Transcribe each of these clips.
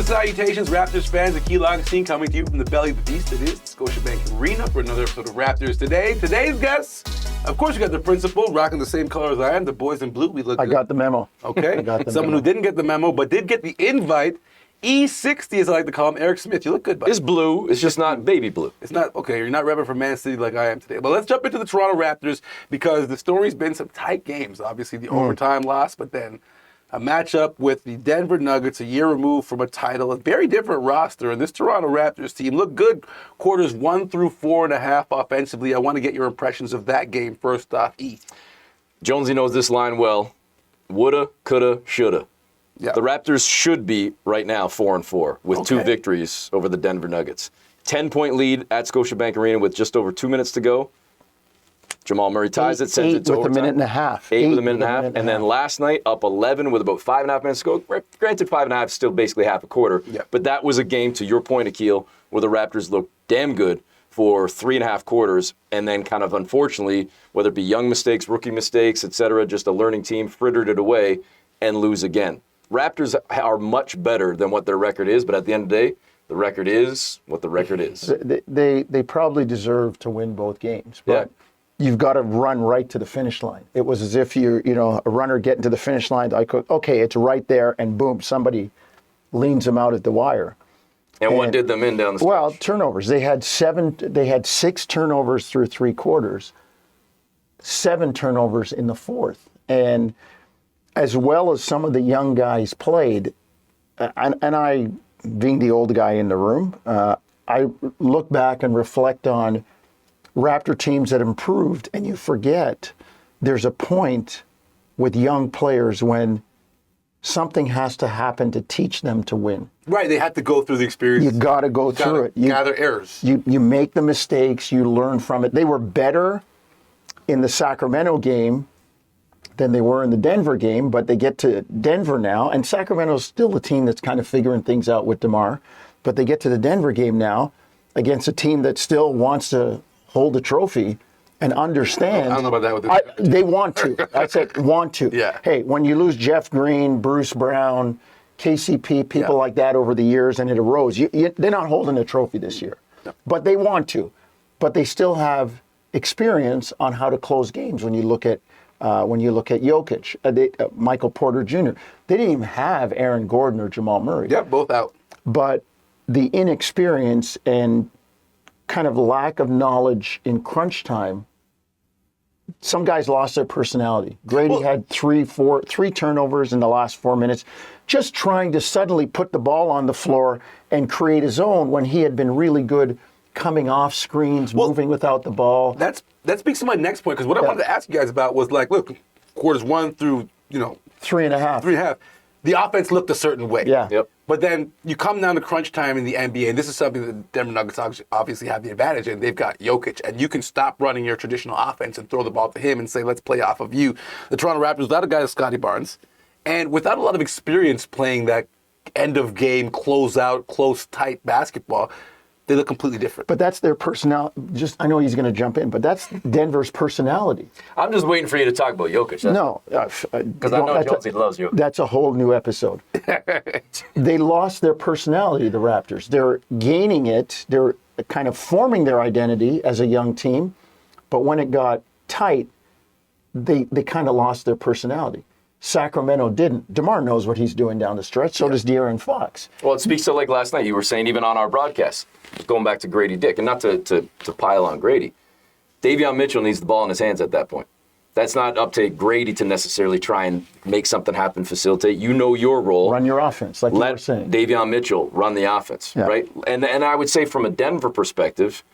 and salutations, Raptors fans. Akil Augustine coming to you from the belly of the beast. It is Scotiabank Arena for another episode of Raptors Today. Today's guests, of course, we got the principal, rocking the same color as I am, the boys in blue. We look I got the memo. Okay. Someone who didn't get the memo, but did get the invite. E60, as I like to call him, Eric Smith. You look good, buddy. It's blue. It's just not baby blue. It's not, okay, you're not repping for Man City like I am today. But let's jump into the Toronto Raptors because the story's been some tight games. Obviously, the overtime loss, but then a matchup with the Denver Nuggets a year removed from a title. A very different roster. And this Toronto Raptors team looked good quarters 1 through 4.5 offensively. I want to get your impressions of that game first off. E. Jonesy knows this line well. Woulda, coulda, shoulda. Yeah. The Raptors should be right now 4-4 with 2 victories over the Denver Nuggets. 10-point lead at Scotiabank Arena with just over 2 minutes to go. Jamal Murray ties it, sends it to overtime. 8 with a minute and a half. 8 with a minute and a half. And then last night, up 11 with about 5.5 minutes to go. Granted, 5.5 is still basically half a quarter. Yeah. But that was a game, to your point, Akil, where the Raptors looked damn good for 3.5 quarters. And then kind of unfortunately, whether it be young mistakes, rookie mistakes, et cetera, just a learning team, frittered it away and lose again. Raptors are much better than what their record is. But at the end of the day, the record is what the record is. They probably deserve to win both games. But you've got to run right to the finish line. It was as if you're, a runner getting to the finish line. Okay, it's right there, and boom, somebody leans them out at the wire. And what did them in down the stretch? Well, turnovers. They had 6 turnovers through 3 quarters, 7 turnovers in the fourth. And as well as some of the young guys played, and I, being the old guy in the room, I look back and reflect on Raptor teams that improved, and you forget there's a point with young players when something has to happen to teach them to win. Right, they had to go through the experience. You got to go through it. You gather errors. You make the mistakes, you learn from it. They were better in the Sacramento game than they were in the Denver game, but they get to Denver now, and Sacramento's still a team that's kind of figuring things out with DeMar, but they get to the Denver game now against a team that still wants to hold the trophy and understand. I don't know about that with they want to. I said want to. Yeah. Hey, when you lose Jeff Green, Bruce Brown, KCP, people like that over the years, and it arose, they're not holding a trophy this year. No. But they want to. But they still have experience on how to close games when you look at Jokic, Michael Porter Jr. They didn't even have Aaron Gordon or Jamal Murray. Yeah, both out. But the inexperience and kind of lack of knowledge in crunch time, some guys lost their personality. Grady had 3 turnovers in the last 4 minutes, just trying to suddenly put the ball on the floor and create his own when he had been really good coming off screens, moving without the ball. That speaks to my next point, because what I wanted to ask you guys about was, like, look, quarters 1 through, 3.5. 3.5. The offense looked a certain way. Yeah. Yep. But then you come down to crunch time in the NBA, and this is something that the Denver Nuggets obviously have the advantage in. They've got Jokic, and you can stop running your traditional offense and throw the ball to him and say, let's play off of you. The Toronto Raptors, without a guy like Scotty Barnes, and without a lot of experience playing that end-of-game, close-out, close, tight basketball, they look completely different. But that's their personality. I know he's going to jump in, but that's Denver's personality. I'm just waiting for you to talk about Jokic. No. Because I know Jonesy loves Jokic. That's a whole new episode. They lost their personality, the Raptors. They're gaining it. They're kind of forming their identity as a young team. But when it got tight, they kind of lost their personality. Sacramento didn't. DeMar knows what he's doing down the stretch. So does De'Aaron Fox. Well, it speaks to, like last night, you were saying even on our broadcast, going back to Grady Dick, and not to pile on Grady, Davion Mitchell needs the ball in his hands at that point. That's not up to Grady to necessarily try and make something happen, facilitate. You know your role. Run your offense, like you were saying. Let Davion Mitchell run the offense, right? And I would say from a Denver perspective,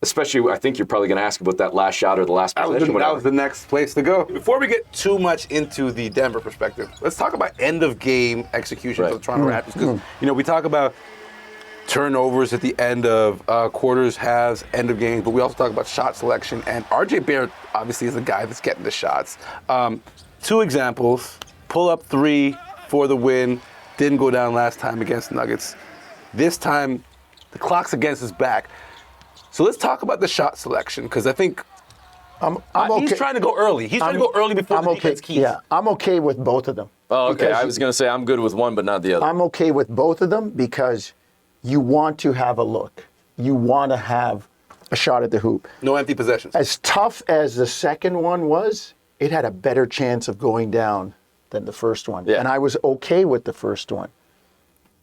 especially, I think you're probably going to ask about that last shot or the last possession. That was the next place to go. Before we get too much into the Denver perspective, let's talk about end-of-game execution for the Toronto Raptors. Because, we talk about turnovers at the end of quarters, halves, end of games, but we also talk about shot selection. And RJ Barrett obviously is the guy that's getting the shots. 2 examples: pull-up 3 for the win. Didn't go down last time against Nuggets. This time, the clock's against his back. So let's talk about the shot selection, because I think I'm okay. He's trying to go early. He's trying to go early before the defense keys. Yeah, I'm okay with both of them. Oh, okay. Because I was going to say I'm good with one, but not the other. I'm okay with both of them because you want to have a look. You want to have a shot at the hoop. No empty possessions. As tough as the second one was, it had a better chance of going down than the first one. Yeah. And I was okay with the first one.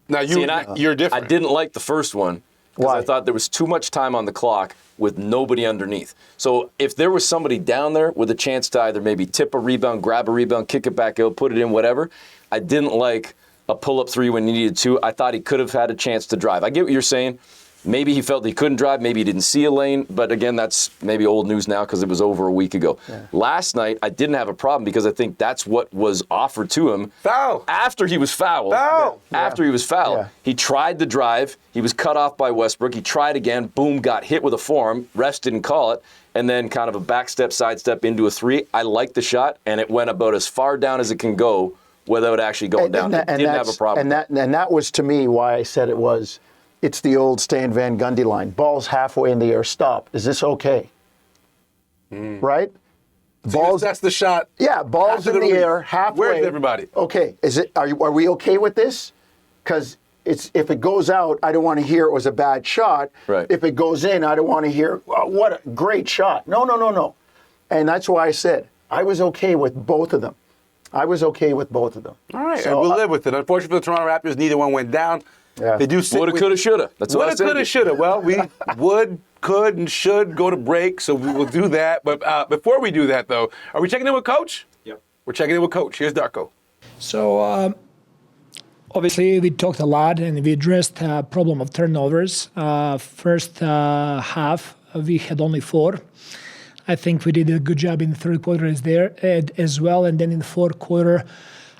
Now, you're different. I didn't like the first one because Why? I thought there was too much time on the clock with nobody underneath. So if there was somebody down there with a chance to either maybe tip a rebound, grab a rebound, kick it back out, put it in, whatever, I didn't like a pull-up three when he needed to. I thought he could have had a chance to drive. I get what you're saying. Maybe he felt he couldn't drive. Maybe he didn't see a lane. But again, that's maybe old news now because it was over a week ago. Yeah. Last night, I didn't have a problem because I think that's what was offered to him. Foul. After he was fouled. Foul. After he was fouled. Yeah. He tried the drive. He was cut off by Westbrook. He tried again. Boom, got hit with a forearm. Refs didn't call it. And then kind of a backstep, sidestep into a three. I liked the shot, and it went about as far down as it can go without actually going down. Didn't have a problem. And that was, to me, why I said it's the old Stan Van Gundy line. Ball's halfway in the air, stop. Is this okay? Right? Balls. That's the shot. Yeah, ball's in the air, halfway. Where's everybody? Okay, are we okay with this? Because if it goes out, I don't want to hear it was a bad shot. Right. If it goes in, I don't want to hear, what a great shot. No. And that's why I said I was okay with both of them. All right, So, we'll live with it. Unfortunately for the Toronto Raptors, neither one went down. Yeah. They do sit Woulda, coulda, shoulda. That's what I said. Woulda, coulda, shoulda. Well, we would, could, and should go to break, so we will do that. But before we do that, though, are we checking in with Coach? Yep. We're checking in with Coach. Here's Darko. So, obviously, we talked a lot and we addressed the problem of turnovers. First half, we had only 4. I think we did a good job in the third quarter as well. And then in the fourth quarter,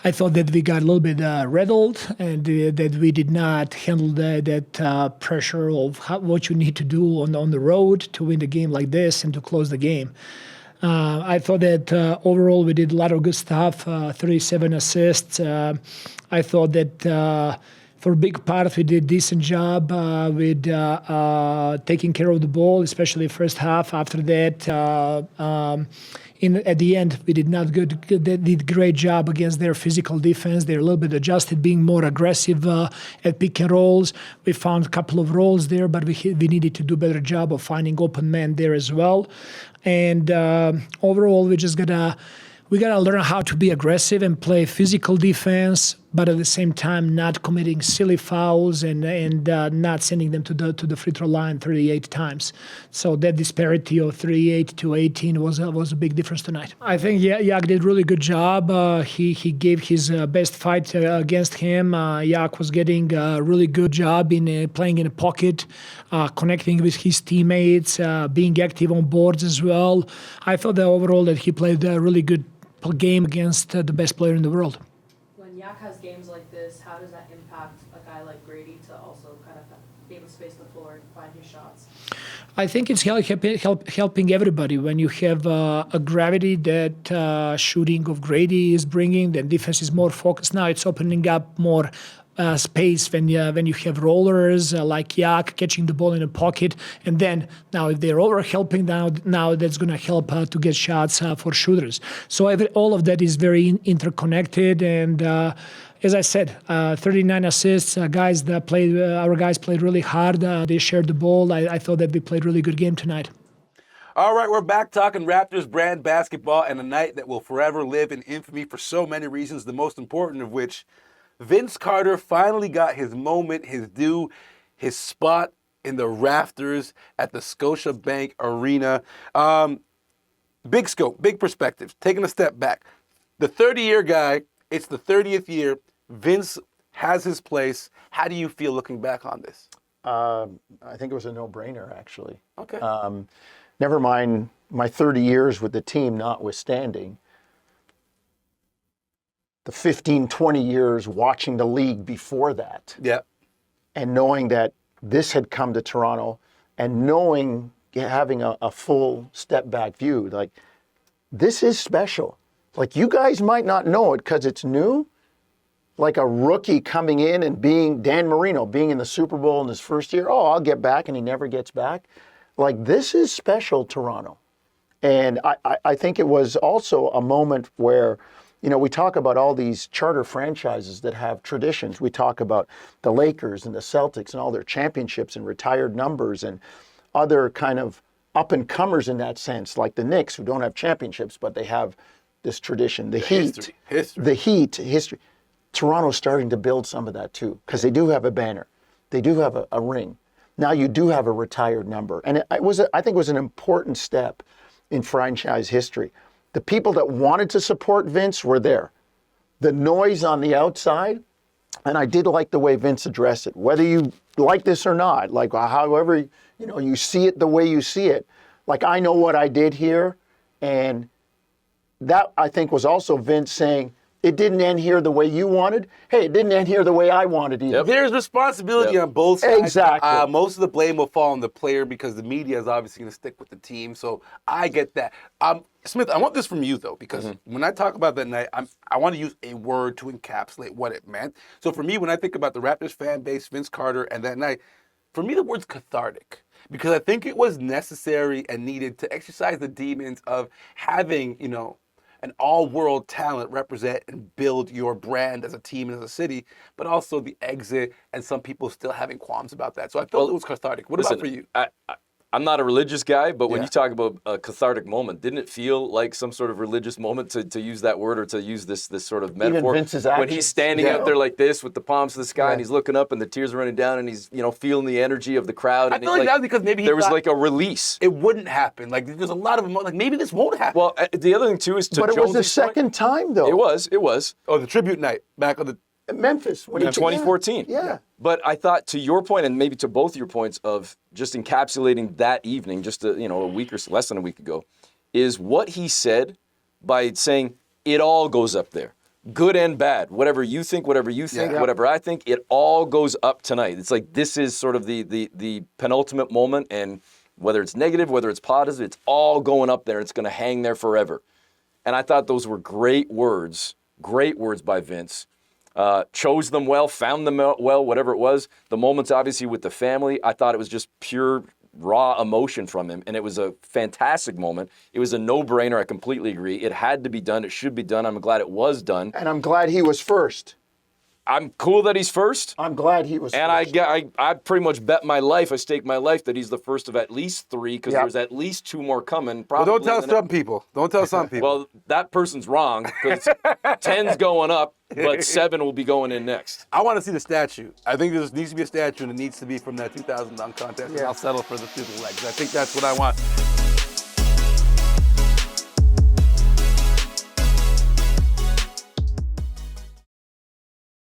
I thought that we got a little bit rattled and that we did not handle that pressure of what you need to do on the road to win the game like this and to close the game. I thought that overall we did a lot of good stuff, 37 assists. I thought that for a big part we did a decent job with taking care of the ball, especially first half. After that, at the end, we did not good. They did a great job against their physical defense. They're a little bit adjusted, being more aggressive at pick and rolls. We found a couple of rolls there, but we needed to do a better job of finding open men there as well. And overall, we gotta learn how to be aggressive and play physical defense, but at the same time not committing silly fouls and not sending them to the free throw line 38 times. So that disparity of 38 to 18 was a big difference tonight. I think Yak did a really good job. He gave his best fight against him. Yak was getting a really good job in playing in a pocket, connecting with his teammates, being active on boards as well. I thought that overall that he played a really good game against the best player in the world. When Yak has games like this, how does that impact a guy like Grady to also kind of be able to space the floor and find his shots? I think it's helping everybody. When you have a gravity that shooting of Grady is bringing, then defense is more focused. Now it's opening up more space when you have rollers like Yak catching the ball in a pocket, and then now if they're over helping now that's going to help to get shots for shooters. So all of that is very interconnected, and as I said, 39 assists. Our guys played really hard. They shared the ball. I thought that we played a really good game tonight. All right, we're back talking Raptors brand basketball and a night that will forever live in infamy for so many reasons, the most important of which, Vince Carter finally got his moment, his due, his spot in the rafters at the Scotiabank Arena. Big scope, big perspective, taking a step back. The 30-year guy, it's the 30th year. Vince has his place. How do you feel looking back on this? I think it was a no-brainer, actually. Okay. Never mind my 30 years with the team notwithstanding. The 15, 20 years watching the league before that. Yeah. And knowing that this had come to Toronto and having a full step back view, like, this is special. Like, you guys might not know it because it's new. Like a rookie coming in and being Dan Marino, being in the Super Bowl in his first year. Oh, I'll get back, and he never gets back. Like, this is special, Toronto. And I think it was also a moment where, You know, we talk about all these charter franchises that have traditions. We talk about the Lakers and the Celtics and all their championships and retired numbers and other kind of up-and-comers in that sense, like the Knicks, who don't have championships, but they have this tradition. The Heat. History. The Heat, history. Toronto's starting to build some of that too, because they do have a banner. They do have a ring. Now you do have a retired number. And I think it was an important step in franchise history. The people that wanted to support Vince were there. The noise on the outside, and I did like the way Vince addressed it, whether you like this or not, like however, you see it the way you see it. Like, I know what I did here, and that, I think, was also Vince saying, it didn't end here the way you wanted. Hey, it didn't end here the way I wanted either. Yep. There's responsibility on both sides. Exactly. Most of the blame will fall on the player because the media is obviously going to stick with the team. So I get that. Smith, I want this from you, though, because when I talk about that night, I want to use a word to encapsulate what it meant. So for me, when I think about the Raptors fan base, Vince Carter, and that night, for me, the word's cathartic. Because I think it was necessary and needed to exercise the demons of having, an all-world talent represent and build your brand as a team and as a city, but also the exit and some people still having qualms about that. So I felt it was cathartic. What about for you? I'm not a religious guy, but when you talk about a cathartic moment, didn't it feel like some sort of religious moment to use that word or to use this sort of metaphor? Even Vince's when actions. he's standing out there like this with the palms to the sky and he's looking up and the tears are running down and he's feeling the energy of the crowd. I feel like that was because maybe there was like a release. It wouldn't happen. Like there's a lot of emotion. Like maybe this won't happen. Well, the other thing too is to But it was the Jones's point- second time, though. It was. Oh, the tribute night back on the. Memphis. In 2014. Yeah. But I thought, to your point, and maybe to both your points of just encapsulating that evening, just a week or less than a week ago, is what he said by saying it all goes up there, good and bad, whatever you think, whatever I think, it all goes up tonight. It's like this is sort of the penultimate moment, and whether it's negative, whether it's positive, it's all going up there. It's going to hang there forever. And I thought those were great words by Vince. Chose them well, found them well, whatever it was. The moments, obviously, with the family, I thought it was just pure, raw emotion from him, and it was a fantastic moment. It was a no-brainer. I completely agree. It had to be done. It should be done. I'm glad it was done. And I'm glad he was first. I'm cool that he's first. I'm glad he was and first. I pretty much bet my life, I staked my life that he's the first of at least 3 because there's at least 2 more coming. Well, Probably don't tell some people. Don't tell some people. Well, that person's wrong because 10's going up, but 7 will be going in next. I want to see the statue. I think there needs to be a statue, and it needs to be from that 2000 dunk contest. And I'll settle for the legs. I think that's what I want.